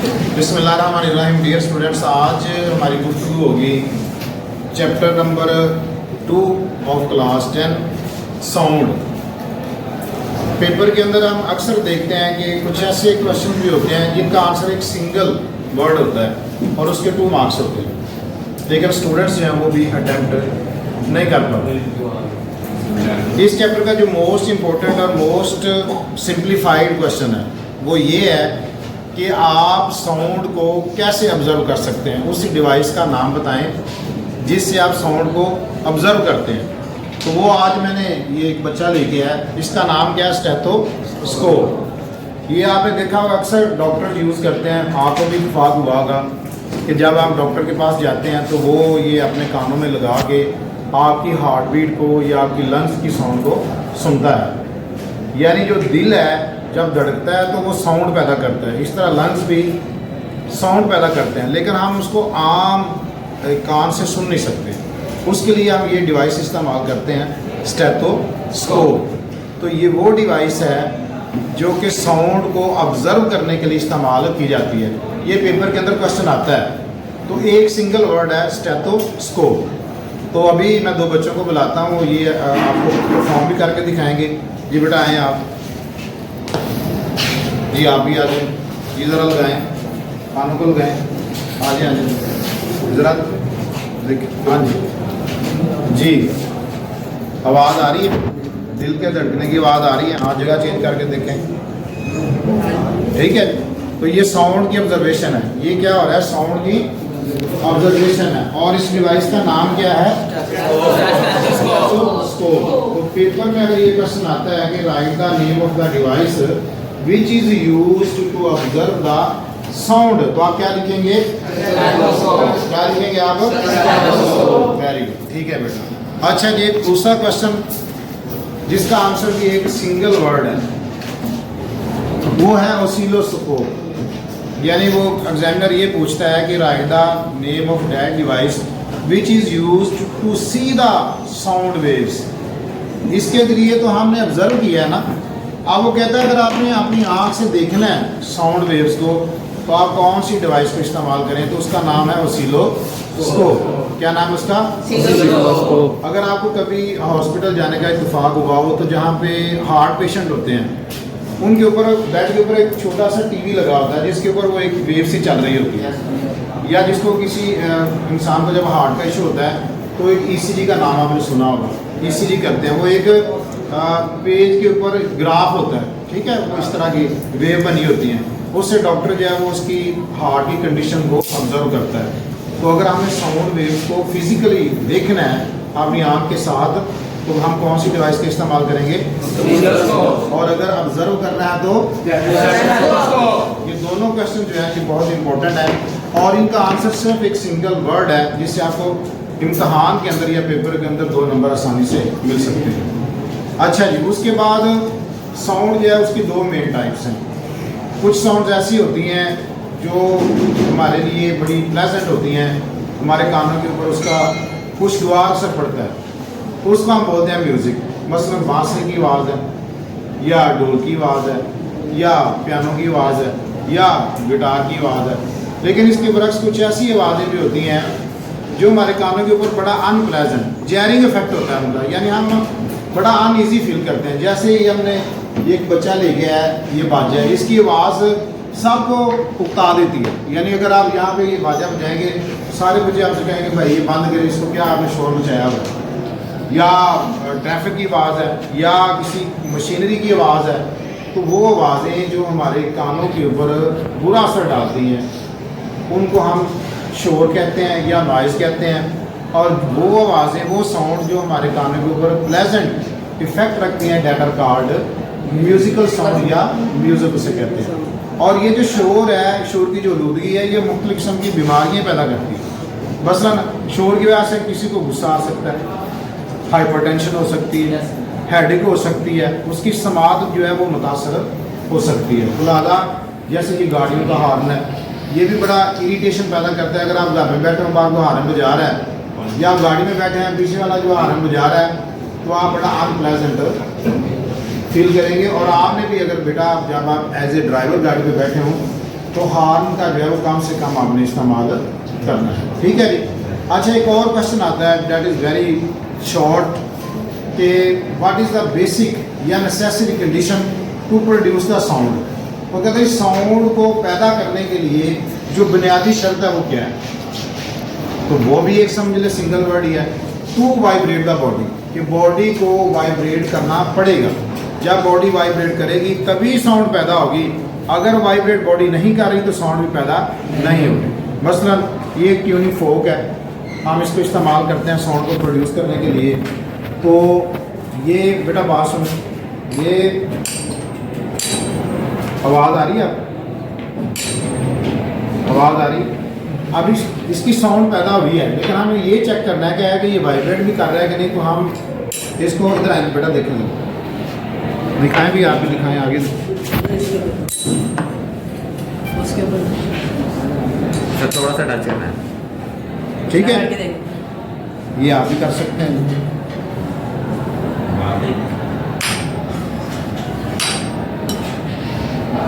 बिस्मिल्लाहिर्रहमानिर्रहीम। Dear students, आज हमारी गुफ्तगू होगी chapter number 2 of class 10 sound. Paper के अंदर हम अक्सर देखते हैं कि कुछ ऐसे क्वेश्चन भी होते हैं जिनका आंसर एक सिंगल वर्ड होता है और उसके 2 मार्क्स होते हैं, लेकिन स्टूडेंट्स जो हैं वो भी अटेम्प्ट नहीं कर पाते। इस चैप्टर का जो मोस्ट इम्पोर्टेंट और मोस्ट सिंप्लीफाइड क्वेश्चन है वो ये है कि आप साउंड को कैसे ऑब्जर्व कर सकते हैं। उसी डिवाइस का नाम बताएं जिससे आप साउंड को ऑब्जर्व करते हैं। तो वो आज मैंने ये एक बच्चा लेके आया, इसका नाम क्या है, स्टेथोस्कोप। ये आपने देखा होगा अक्सर डॉक्टर यूज़ करते हैं, आपको भी इत्तेफाक हुआ होगा कि जब आप डॉक्टर के पास जाते हैं तो वो ये अपने कानों में लगा के आपकी हार्ट बीट को या आपकी लंग्स की साउंड को सुनता है। यानी जो दिल है जब धड़कता है तो वो साउंड पैदा करता है, इस तरह लंग्स भी साउंड पैदा करते हैं, लेकिन हम उसको आम कान से सुन नहीं सकते। उसके लिए हम ये डिवाइस इस्तेमाल करते हैं, स्टेथोस्कोप। तो ये वो डिवाइस है जो कि साउंड को ऑब्जर्व करने के लिए इस्तेमाल की जाती है। ये पेपर के अंदर क्वेश्चन आता है, तो एक सिंगल वर्ड है स्टेथोस्कोप। तो अभी मैं 2 बच्चों को बुलाता हूँ, ये आपको परफॉर्म भी करके दिखाएंगे। जी बेटा आएँ आप, जी आप भी आ जाए, ये ज़रा लगाएँ, कानों को लगाएँ, आ जाए ज़रा देखिए। हाँ जी, आवाज़ आ रही है, दिल के धड़कने की आवाज़ आ रही है। हाँ, जगह चेंज करके देखें, ठीक है। तो ये साउंड की ऑब्जर्वेशन है, ये क्या हो रहा है, साउंड की ऑब्जर्वेशन है। और इस डिवाइस का नाम क्या है, स्टेथोस्कोप। तो पेपर में अगर ये क्वेश्चन आता है कि write the name of the device which is used to observe the sound, तो आप क्या लिखेंगे, क्या लिखेंगे आप, वेरी गुड, ठीक है बेटा। अच्छा जी, दूसरा क्वेश्चन जिसका आंसर भी एक सिंगल वर्ड है वो है ऑसिलोस्कोप। यानी वो एग्जामिनर ये पूछता है कि write the name of that device which is used to see the sound waves. इसके जरिए तो हमने ऑब्जर्व किया है ना। अब वो कहता है अगर आपने अपनी आंख से देखना है साउंड वेव्स को तो आप कौन सी डिवाइस को इस्तेमाल करें, तो उसका नाम है ऑसिलोस्कोप। क्या नाम है उसका, ऑसिलोस्कोप। अगर आपको कभी हॉस्पिटल जाने का इत्तेफाक हुआ हो तो जहाँ पे हार्ट पेशेंट होते हैं उनके ऊपर बेड के ऊपर एक छोटा सा टीवी लगा होता है जिसके ऊपर वो एक वेव सी चल रही होती है, या जिसको किसी इंसान को जब हार्ट का इशू होता है तो एक ईसीजी का नाम आपने सुना होगा, ईसीजी करते हैं। वो एक पेज के ऊपर ग्राफ होता है, ठीक है, वो इस तरह की वेव बनी होती हैं, उससे डॉक्टर जो है वो उसकी हार्ट की कंडीशन को ऑब्जर्व करता है। तो अगर हमें साउंड वेव्स को फिजिकली देखना है अपनी आँख के साथ तो हम कौन सी डिवाइस का इस्तेमाल करेंगे, और अगर ऑब्जर्व करना है तो ये दोनों क्वेश्चन जो है ये बहुत इंपॉर्टेंट है और इनका आंसर सिर्फ एक सिंगल वर्ड है जिससे आपको इम्तहान के अंदर या पेपर के अंदर 2 नंबर आसानी से मिल सकते हैं। अच्छा जी, उसके बाद साउंड जो है उसकी 2 मेन टाइप्स हैं। कुछ साउंड्स ऐसी होती हैं जो हमारे लिए बड़ी प्लेजेंट होती हैं, हमारे कानों के ऊपर उसका खुशगवार असर पड़ता है, तो उसको हम बोलते हैं म्यूज़िक। मसलन बांसुरी की आवाज़ है, या ढोल की आवाज़ है, या पियानो की आवाज़ है, या गिटार की आवाज़ है। लेकिन इसके बरक्स कुछ ऐसी आवाज़ें भी होती हैं जो हमारे कानों के ऊपर बड़ा अनप्लेजेंट जैरिंग इफेक्ट होता है उनका, यानी हम बड़ा अनईजी फील करते हैं। जैसे ही हमने एक बच्चा ले गया है, ये बाजा है, इसकी आवाज़ सबको उकता देती है। यानी अगर आप यहाँ पे ये बाजा बजाएंगे सारे बच्चे आपसे कहेंगे भाई ये बंद करें इसको, क्या आपने शोर मचाया हुआ। या ट्रैफिक की आवाज़ है या किसी मशीनरी की आवाज़ है, तो वो आवाज़ें जो हमारे कानों के ऊपर बुरा असर डालती हैं उनको हम शोर कहते हैं या नॉइज़ कहते हैं। और वो आवाज़ें, वो साउंड जो हमारे कानों के ऊपर प्लेजेंट इफेक्ट रखती हैं, that are called musical sound या म्यूज़िक उसे कहते हैं। और ये जो शोर है, शोर की जो आलूदगी है, ये मुख्तलिफ किस्म की बीमारियाँ पैदा करती है। मसलन शोर की वजह से किसी को गुस्सा आ सकता है, हाइपरटेंशन हो सकती है, हेडेक हो सकती है, उसकी समात जो है वो मुतासर हो सकती है। लिहाजा जैसे कि गाड़ियों का हॉर्न है, ये भी बड़ा इरिटेशन पैदा करता है। अगर आप घर में बैठे हो, आपको हॉर्न बजा रहा है, या आप गाड़ी में बैठे हैं, पीछे वाला जो हॉर्न बजा रहा है, तो आप बड़ा अनप्लेजेंट फील करेंगे। और आपने भी अगर बेटा जब आप एज ए ड्राइवर गाड़ी पे बैठे हों तो हॉर्न का जो है वो कम से कम आपने इस्तेमाल करना है। ठीक है जी। अच्छा, एक और क्वेश्चन आता है दैट इज़ वेरी शॉर्ट कि व्हाट इज़ द बेसिक या necessary condition to produce the sound. वो कहते हैं साउंड को पैदा करने के लिए जो बुनियादी शर्त है वो क्या है। तो वो भी एक समझ ले सिंगल वर्ड ही है, टू वाइब्रेट द बॉडी, कि बॉडी को वाइब्रेट करना पड़ेगा। जब बॉडी वाइब्रेट करेगी तभी साउंड पैदा होगी। अगर वाइब्रेट बॉडी नहीं कर रही तो साउंड भी पैदा नहीं होगी। मसलन ये एक ट्यूनिंग फोक है, हम इसको इस्तेमाल करते हैं साउंड को प्रोड्यूस करने के लिए। तो ये बेटा बात सुनो, ये आवाज़ आ रही है, आवाज़ आ रही है। अब इसकी साउंड पैदा हुई है, लेकिन हमें ये चेक करना है क्या है कि ये वाइब्रेट भी कर रहा है कि नहीं। तो हम इसको इधर आए बेटा देखेंगे, दिखाएं भी, आप भी दिखाएं आगे। उसके ऊपर थोड़ा सा टच करना है। ठीक है, ये आप भी कर सकते हैं।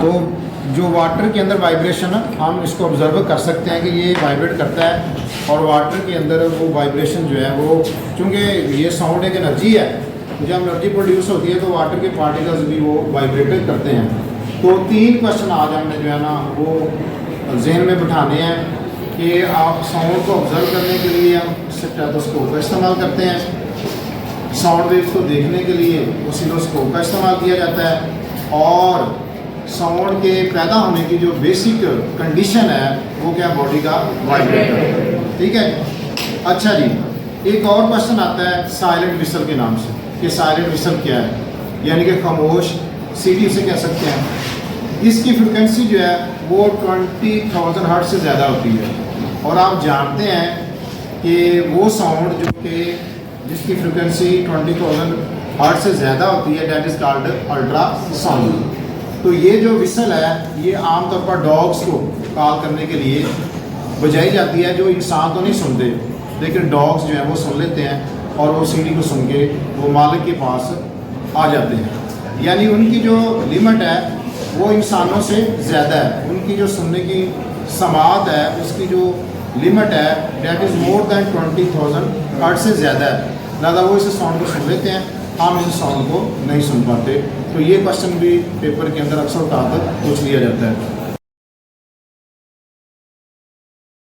तो जो वाटर के अंदर वाइब्रेशन है, हम इसको ऑब्जर्व कर सकते हैं कि ये वाइब्रेट करता है, और वाटर के अंदर वो वाइब्रेशन जो है वो, चूँकि ये साउंड एक एनर्जी है, जब एनर्जी प्रोड्यूस होती है तो वाटर के पार्टिकल्स भी वो वाइब्रेट करते हैं। तो 3 क्वेश्चन आज हमने जो है ना वो जहन में बिठाने हैं कि आप साउंड को ऑब्जर्व करने के लिए हम स्टेथोस्कोप का इस्तेमाल करते हैं, साउंड वेव्स को देखने के लिए ऑसिलोस्कोप का इस्तेमाल किया जाता है, और साउंड के पैदा होने की जो बेसिक कंडीशन है वो क्या, बॉडी का वाइब्रेटर। ठीक है। अच्छा जी, एक और क्वेश्चन आता है साइलेंट विसल के नाम से, कि साइलेंट विसल क्या है, यानी कि खामोश सीटी से कह सकते हैं। इसकी फ्रिक्वेंसी जो है वो 20,000 हर्ट्ज से ज़्यादा होती है, और आप जानते हैं कि वो साउंड जो कि जिसकी फ्रिक्वेंसी 20,000 हर्ट्ज से ज़्यादा होती है that is called ultra sound. तो ये जो विसल है ये आमतौर पर डॉग्स को कॉल करने के लिए बजाई जाती है, जो इंसान तो नहीं सुनते, लेकिन डॉग्स जो हैं वो सुन लेते हैं, और वो सीटी को सुन के वो मालिक के पास आ जाते हैं। यानी उनकी जो लिमिट है वो इंसानों से ज़्यादा है, उनकी जो सुनने की समात है उसकी जो लिमिट है that is more than 20,000 hertz से ज़्यादा है। लिहाजा वो इस साउंड को सुन लेते हैं, हम इस साउंड को नहीं सुन पाते। तो ये क्वेश्चन भी पेपर के अंदर अक्सर उठाकर पूछ लिया जाता है।